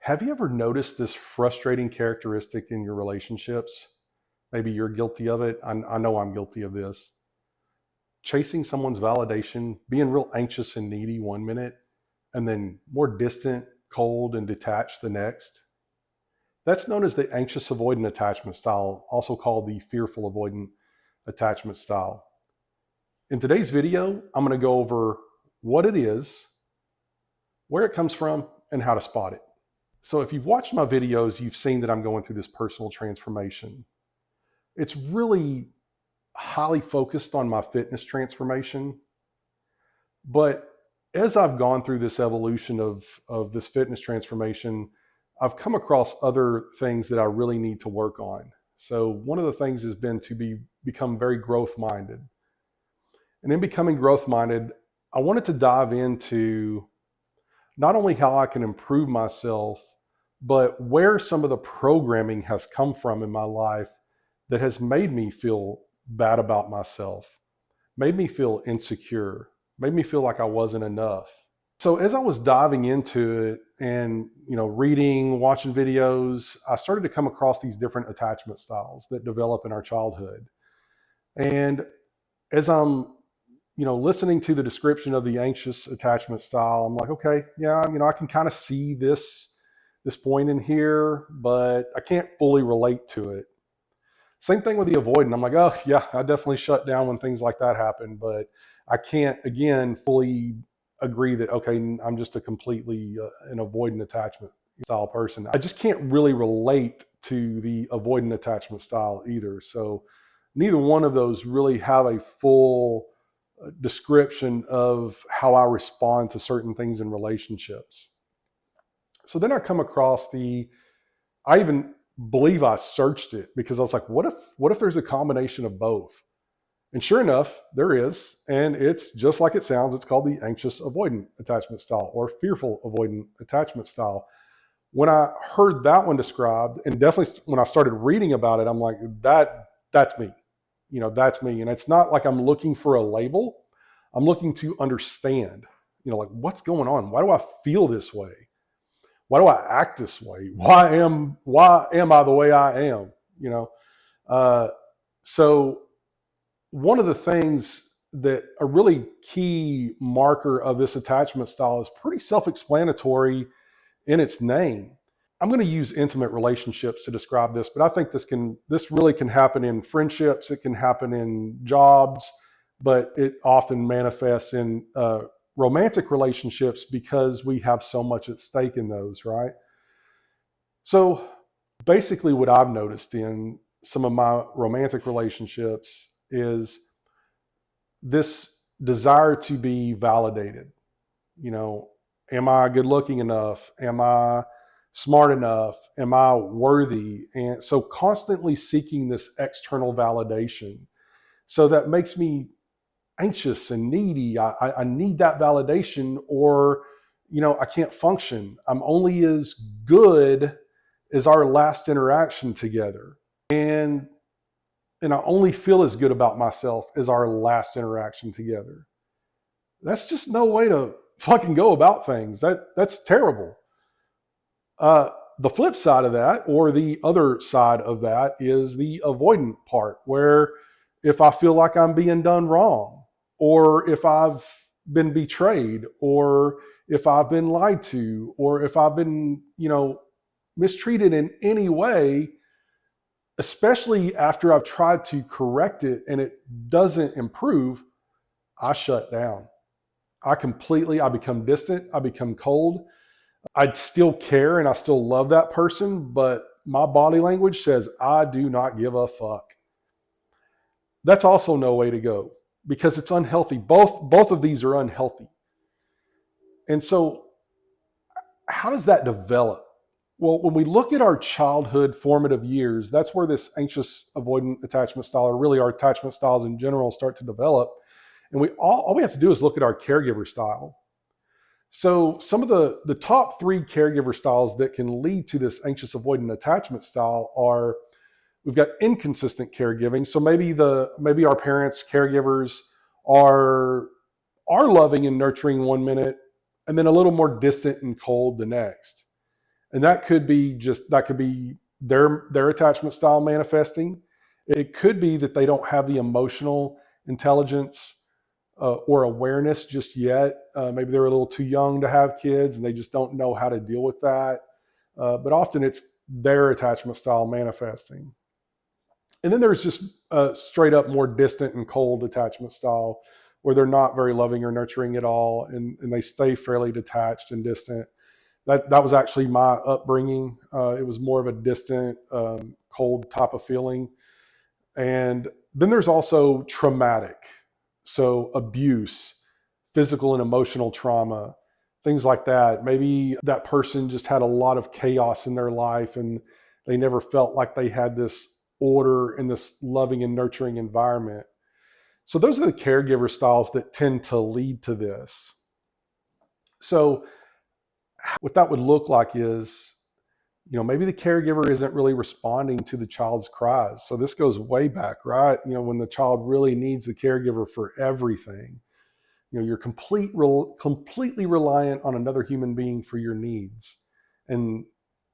Have you ever noticed this frustrating characteristic in your relationships? Maybe you're guilty of it. I know I'm guilty of this. Chasing someone's validation, being real anxious and needy one minute, and then more distant, cold, and detached the next. That's known as the anxious avoidant attachment style, also called the fearful avoidant attachment style. In today's video, I'm going to go over what it is, where it comes from, and how to spot it. So if you've watched my videos, you've seen that I'm going through this personal transformation. It's really highly focused on my fitness transformation. But as I've gone through this evolution of this fitness transformation, I've come across other things that I really need to work on. So one of the things has been to become very growth minded. And in becoming growth minded, I wanted to dive into not only how I can improve myself, but where some of the programming has come from in my life that has made me feel bad about myself, made me feel insecure, made me feel like I wasn't enough. So as I was diving into it and, reading, watching videos, I started to come across these different attachment styles that develop in our childhood. And as I'm listening to the description of the anxious attachment style, I'm like, okay, yeah, I can kind of see this point in here, but I can't fully relate to it. Same thing with the avoidant. I'm like, oh yeah, I definitely shut down when things like that happen, but I can't, again, fully agree that, okay, I'm just a completely an avoidant attachment style person. I just can't really relate to the avoidant attachment style either. So neither one of those really have a full description of how I respond to certain things in relationships. So then I come across I even believe I searched it because I was like, what if there's a combination of both? And sure enough, there is. And it's just like it sounds. It's called the anxious avoidant attachment style or fearful avoidant attachment style. When I heard that one described, and definitely when I started reading about it, I'm like, that's me. That's me. And it's not like I'm looking for a label. I'm looking to understand, like what's going on? Why do I feel this way? Why do I act this way? Why am I the way I am? So one of the things that a really key marker of this attachment style is pretty self-explanatory in its name. I'm going to use intimate relationships to describe this, but I think this really can happen in friendships. It can happen in jobs, but it often manifests in romantic relationships because we have so much at stake in those, right? So basically what I've noticed in some of my romantic relationships is this desire to be validated. Am I good looking enough? Am I smart enough? Am I worthy? And so constantly seeking this external validation. So that makes me anxious and needy. I need that validation or, I can't function. I'm only as good as our last interaction together. And I only feel as good about myself as our last interaction together. That's just no way to fucking go about things. That's terrible. The flip side of that, or the other side of that, is the avoidant part, where if I feel like I'm being done wrong, or if I've been betrayed, or if I've been lied to, or if I've been, mistreated in any way, especially after I've tried to correct it and it doesn't improve, I shut down. I become distant. I become cold. I still care and I still love that person, but my body language says I do not give a fuck. That's also no way to go because it's unhealthy. Both of these are unhealthy. And so how does that develop? Well, when we look at our childhood formative years, that's where this anxious avoidant attachment style, or really our attachment styles in general, start to develop. And all we have to do is look at our caregiver style. So some of the top 3 caregiver styles that can lead to this anxious avoidant attachment style are, we've got inconsistent caregiving. So maybe our parents, caregivers are loving and nurturing one minute and then a little more distant and cold the next. And that could be their attachment style manifesting. It could be that they don't have the emotional intelligence or awareness just yet. Maybe they're a little too young to have kids and they just don't know how to deal with that. But often it's their attachment style manifesting. And then there's just straight up more distant and cold attachment style where they're not very loving or nurturing at all, and they stay fairly detached and distant. That was actually my upbringing. It was more of a distant, cold type of feeling. And then there's also traumatic. So abuse, physical and emotional trauma, things like that. Maybe that person just had a lot of chaos in their life and they never felt like they had this order in this loving and nurturing environment. So those are the caregiver styles that tend to lead to this. So what that would look like is, maybe the caregiver isn't really responding to the child's cries. So this goes way back, right? When the child really needs the caregiver for everything. You're completely reliant on another human being for your needs. And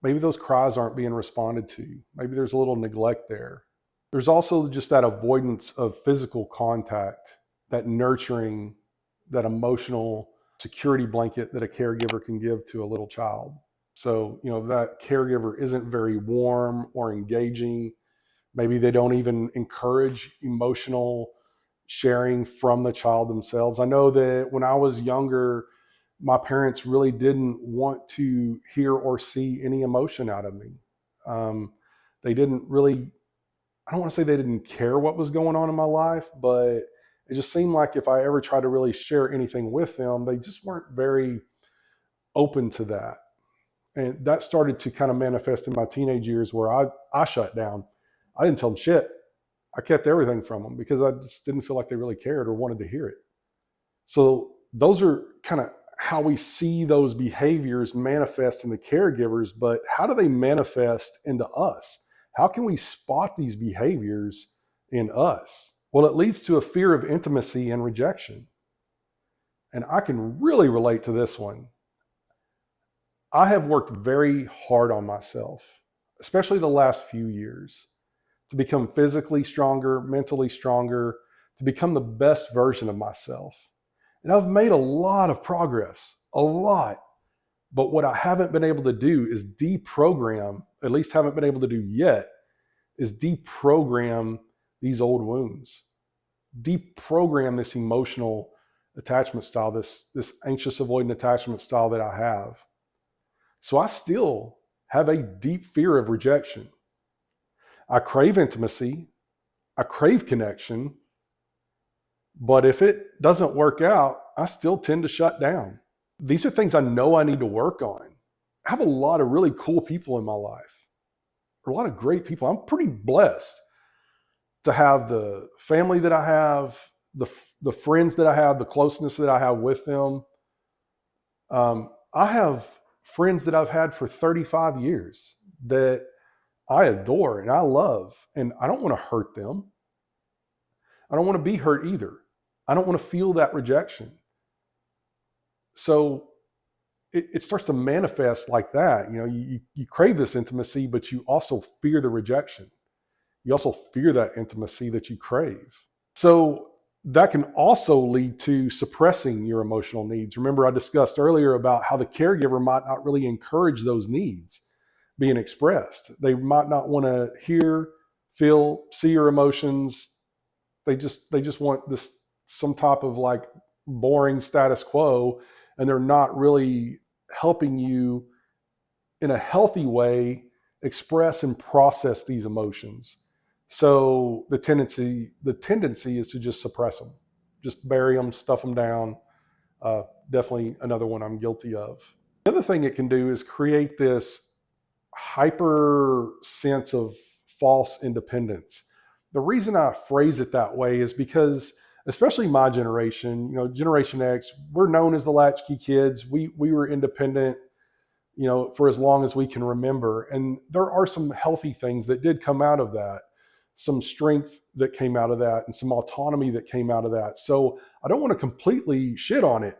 maybe those cries aren't being responded to. Maybe there's a little neglect there. There's also just that avoidance of physical contact, that nurturing, that emotional security blanket that a caregiver can give to a little child. So, that caregiver isn't very warm or engaging. Maybe they don't even encourage emotional sharing from the child themselves. I know that when I was younger, my parents really didn't want to hear or see any emotion out of me. They didn't really, I don't want to say they didn't care what was going on in my life, but it just seemed like if I ever tried to really share anything with them, they just weren't very open to that. And that started to kind of manifest in my teenage years where I shut down. I didn't tell them shit. I kept everything from them because I just didn't feel like they really cared or wanted to hear it. So those are kind of how we see those behaviors manifest in the caregivers, but how do they manifest into us? How can we spot these behaviors in us? Well, it leads to a fear of intimacy and rejection. And I can really relate to this one. I have worked very hard on myself, especially the last few years, to become physically stronger, mentally stronger, to become the best version of myself. And I've made a lot of progress, a lot. But what I haven't been able to do is deprogram, at least haven't been able to do yet, is deprogram these old wounds, deprogram this emotional attachment style, this anxious avoidant attachment style that I have. So I still have a deep fear of rejection. I crave intimacy. I crave connection. But if it doesn't work out, I still tend to shut down. These are things I know I need to work on. I have a lot of really cool people in my life, a lot of great people. I'm pretty blessed to have the family that I have, the friends that I have, the closeness that I have with them. I have friends that I've had for 35 years that I adore and I love, and I don't want to hurt them. I don't want to be hurt either. I don't want to feel that rejection. So it starts to manifest like that. You crave this intimacy, but you also fear the rejection. You also fear that intimacy that you crave. So that can also lead to suppressing your emotional needs. Remember, I discussed earlier about how the caregiver might not really encourage those needs being expressed. They might not want to hear, feel, see your emotions. They just want this some type of like boring status quo, and they're not really helping you in a healthy way express and process these emotions. So the tendency is to just suppress them, just bury them, stuff them down. Definitely another one I'm guilty of. The other thing it can do is create this hyper sense of false independence. The reason I phrase it that way is because, especially my generation, Generation X, we're known as the latchkey kids. We were independent, for as long as we can remember. And there are some healthy things that did come out of that, some strength that came out of that, and some autonomy that came out of that. So I don't want to completely shit on it,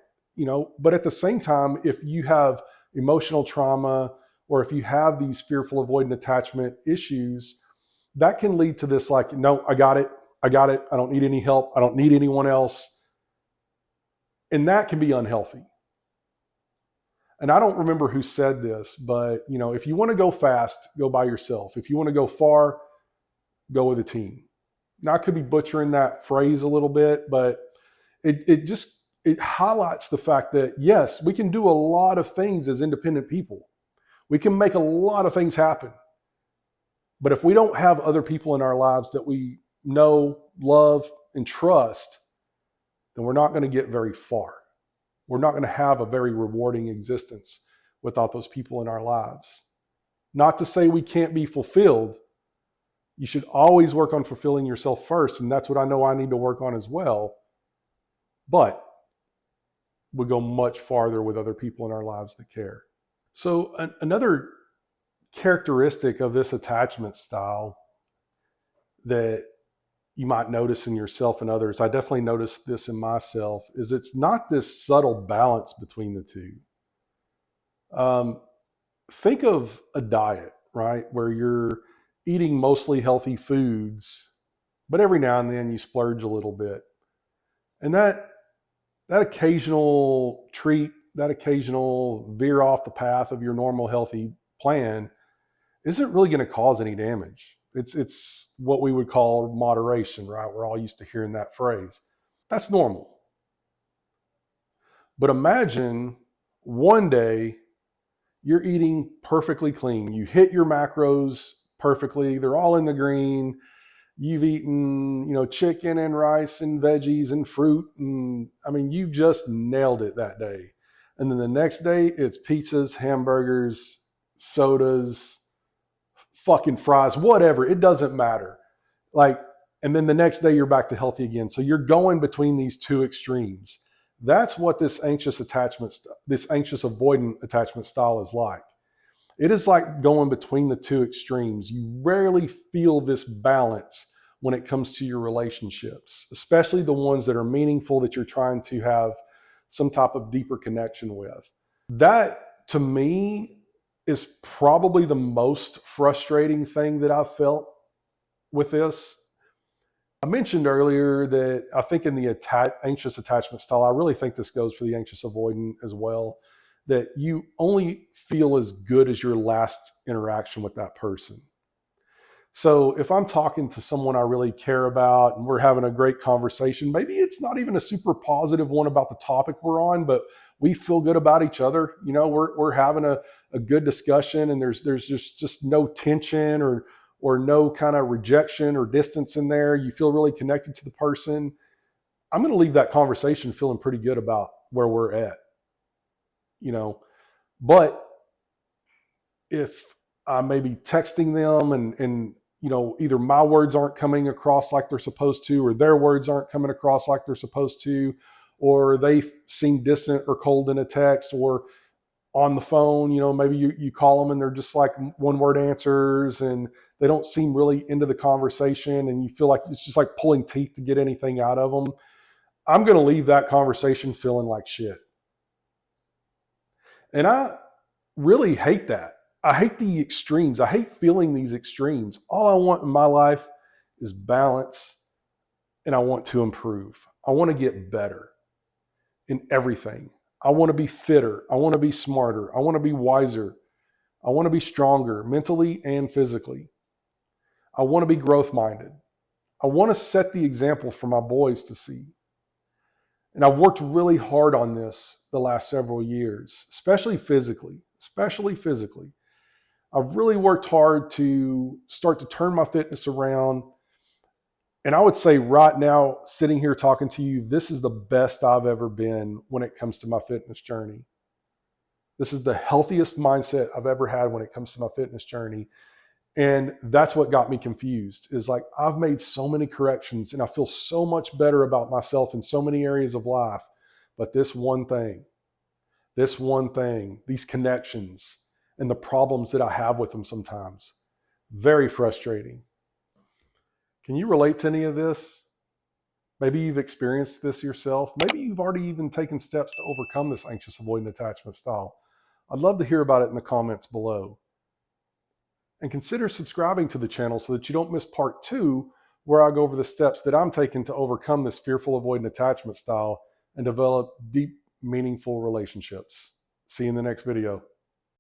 but at the same time, if you have emotional trauma or if you have these fearful avoidant attachment issues, that can lead to this like, no, I got it. I got it. I don't need any help. I don't need anyone else. And that can be unhealthy. And I don't remember who said this, but if you want to go fast, go by yourself. If you want to go far, go with a team. Now I could be butchering that phrase a little bit, but it highlights the fact that yes, we can do a lot of things as independent people. We can make a lot of things happen. But if we don't have other people in our lives that we know, love, and trust, then we're not going to get very far. We're not going to have a very rewarding existence without those people in our lives. Not to say we can't be fulfilled. You should always work on fulfilling yourself first, and that's what I know I need to work on as well. But we go much farther with other people in our lives that care. So another characteristic of this attachment style that you might notice in yourself and others, I definitely noticed this in myself, is it's not this subtle balance between the two. Think of a diet, right? Where you're eating mostly healthy foods, but every now and then you splurge a little bit. And that occasional treat, that occasional veer off the path of your normal healthy plan isn't really going to cause any damage. It's what we would call moderation, right? We're all used to hearing that phrase. That's normal. But imagine one day you're eating perfectly clean. You hit your macros perfectly. They're all in the green. You've eaten, chicken and rice and veggies and fruit. And you just nailed it that day. And then the next day it's pizzas, hamburgers, sodas, fucking fries, whatever. It doesn't matter. And then the next day you're back to healthy again. So you're going between these two extremes. That's what this anxious avoidant attachment style is like. It is like going between the two extremes. You rarely feel this balance when it comes to your relationships, especially the ones that are meaningful, that you're trying to have some type of deeper connection with. That, to me, is probably the most frustrating thing that I've felt with this. I mentioned earlier that I think in the anxious attachment style, I really think this goes for the anxious avoidant as well, that you only feel as good as your last interaction with that person. So if I'm talking to someone I really care about and we're having a great conversation, maybe it's not even a super positive one about the topic we're on, but we feel good about each other. We're having a good discussion, and there's just no tension or no kind of rejection or distance in there. You feel really connected to the person. I'm going to leave that conversation feeling pretty good about where we're at. But if I may be texting them and either my words aren't coming across like they're supposed to, or their words aren't coming across like they're supposed to, or they seem distant or cold in a text, or on the phone, maybe you call them and they're just like one word answers and they don't seem really into the conversation, and you feel like it's just like pulling teeth to get anything out of them. I'm going to leave that conversation feeling like shit. And I really hate that. I hate the extremes. I hate feeling these extremes. All I want in my life is balance, and I want to improve. I want to get better in everything. I want to be fitter. I want to be smarter. I want to be wiser. I want to be stronger mentally and physically. I want to be growth minded. I want to set the example for my boys to see. And I've worked really hard on this the last several years, especially physically. I've really worked hard to start to turn my fitness around. And I would say right now, sitting here talking to you, this is the best I've ever been when it comes to my fitness journey. This is the healthiest mindset I've ever had when it comes to my fitness journey. And that's what got me confused, is like I've made so many corrections and I feel so much better about myself in so many areas of life. But this one thing, these connections and the problems that I have with them sometimes, very frustrating. Can you relate to any of this? Maybe you've experienced this yourself. Maybe you've already even taken steps to overcome this anxious avoidant attachment style. I'd love to hear about it in the comments below. And consider subscribing to the channel so that you don't miss part 2, where I go over the steps that I'm taking to overcome this fearful avoidant attachment style and develop deep, meaningful relationships. See you in the next video.